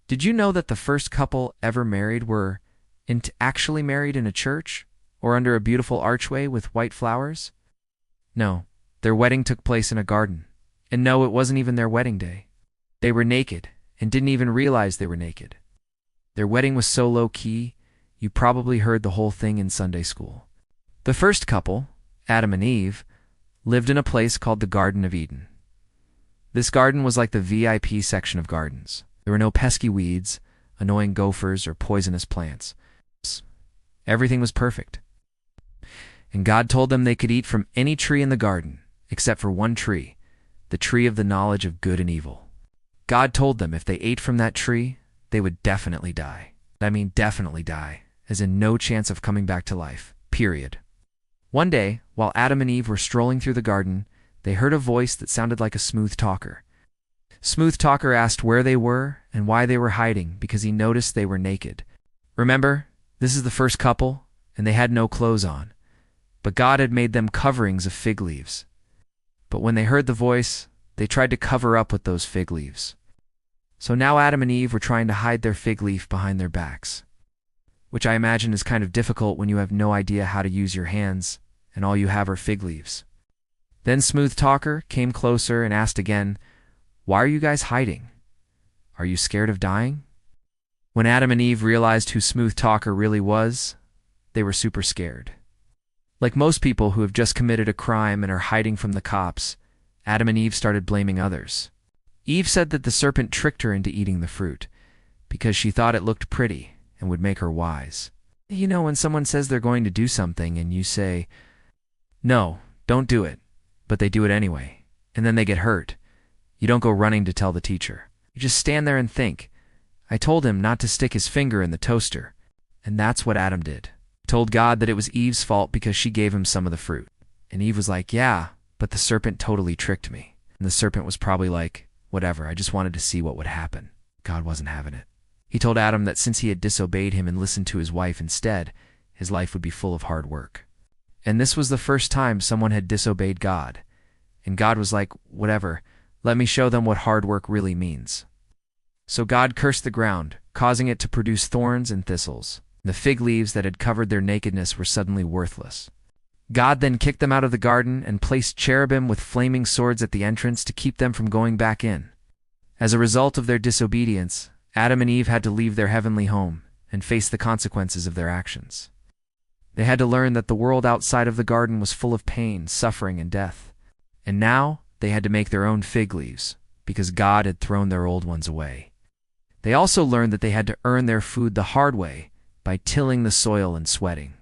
Did you know that the first couple ever married were actually married in a church or under a beautiful archway with white flowers? No, their wedding took place in a garden. And no, it wasn't even their wedding day. They were naked and didn't even realize they were naked. Their wedding was so low-key, you probably heard the whole thing in Sunday school. The first couple, Adam and Eve, lived in a place called the Garden of Eden. This garden was like the VIP section of gardens. There were no pesky weeds, annoying gophers, or poisonous plants. Everything was perfect. And God told them they could eat from any tree in the garden, except for one tree, the tree of the knowledge of good and evil. God told them if they ate from that tree, they would definitely die. I mean definitely die, as in no chance of coming back to life, period. One day, while Adam and Eve were strolling through the garden, they heard a voice that sounded like a smooth talker. Smooth Talker asked where they were and why they were hiding because he noticed they were naked. Remember, this is the first couple, and they had no clothes on. But God had made them coverings of fig leaves. But when they heard the voice, they tried to cover up with those fig leaves. So now Adam and Eve were trying to hide their fig leaf behind their backs, which I imagine is kind of difficult when you have no idea how to use your hands and all you have are fig leaves. Then Smooth Talker came closer and asked again, "Why are you guys hiding? Are you scared of dying?" When Adam and Eve realized who Smooth Talker really was, they were super scared. Like most people who have just committed a crime and are hiding from the cops, Adam and Eve started blaming others. Eve said that the serpent tricked her into eating the fruit because she thought it looked pretty and would make her wise. You know, when someone says they're going to do something and you say, "No, don't do it," but they do it anyway, and then they get hurt. You don't go running to tell the teacher. You just stand there and think, "I told him not to stick his finger in the toaster." And that's what Adam did. He told God that it was Eve's fault because she gave him some of the fruit. And Eve was like, "Yeah, but the serpent totally tricked me." And the serpent was probably like, "Whatever, I just wanted to see what would happen." God wasn't having it. He told Adam that since he had disobeyed him and listened to his wife instead, his life would be full of hard work. And this was the first time someone had disobeyed God. And God was like, "Whatever, let me show them what hard work really means." So God cursed the ground, causing it to produce thorns and thistles. The fig leaves that had covered their nakedness were suddenly worthless. God then kicked them out of the garden and placed cherubim with flaming swords at the entrance to keep them from going back in. As a result of their disobedience, Adam and Eve had to leave their heavenly home and face the consequences of their actions. They had to learn that the world outside of the garden was full of pain, suffering, and death. And now they had to make their own fig leaves because God had thrown their old ones away. They also learned that they had to earn their food the hard way by tilling the soil and sweating.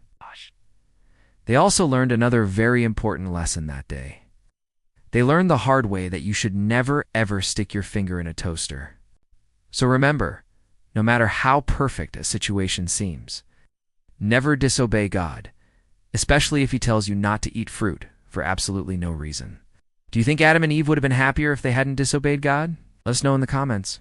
They also learned another very important lesson that day. They learned the hard way that you should never ever stick your finger in a toaster. So remember, no matter how perfect a situation seems, never disobey God, especially if he tells you not to eat fruit for absolutely no reason. Do you think Adam and Eve would have been happier if they hadn't disobeyed God? Let us know in the comments.